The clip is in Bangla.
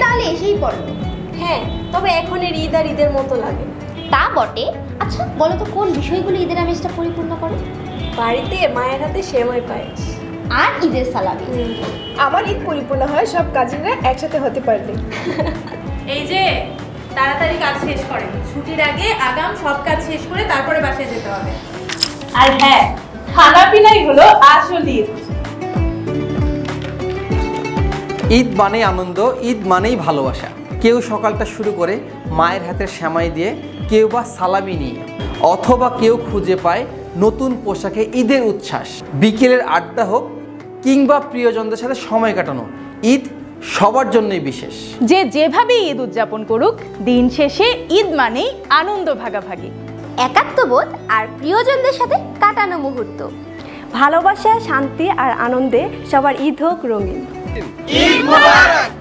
তাহলে এসেই পড়লো। হ্যাঁ, তবে এখন এর ঈদ আর ঈদের মতো লাগে। তা বটে। আচ্ছা বলো তো, কোন বিষয়গুলো ঈদের আমেজটা পরিপূর্ণ করে? বাড়িতে মায়ের হাতে সেমাই পায়েস আর ঈদের সালামি। আমার ঈদ পরিপূর্ণ হয় সব কাজিনরা একসাথে হতে পারলে। এই যে তাড়াতাড়ি কাজ শেষ করেন, ছুটির আগে আগাম সব কাজ শেষ করে তারপরে বাসায় যেতে হবে। আর হ্যাঁ, খানা পিনাই হলো আসল ঈদ। ঈদ মানেই আনন্দ, ঈদ মানেই ভালোবাসা। কেউ সকালটা শুরু করে মায়ের হাতের সেমাই দিয়ে, কেউ বা সালামি নিয়ে, অথবা কেউ খুঁজে পায় নতুন পোশাকে ঈদের উচ্ছ্বাস। বিকেলের আড্ডা হোক কিংবা প্রিয়জনদের সাথে সময় কাটানো, ঈদ সবার জন্যই বিশেষ। যে যেভাবে ঈদ উদযাপন করুক, দিন শেষে ঈদ মানেই আনন্দ ভাগাভাগি, একাত্মবোধ আর প্রিয়জনদের সাথে কাটানো মুহূর্ত। ভালোবাসা, শান্তি আর আনন্দে সবার ঈদ হোক রঙিন। ঈদ মোবারক।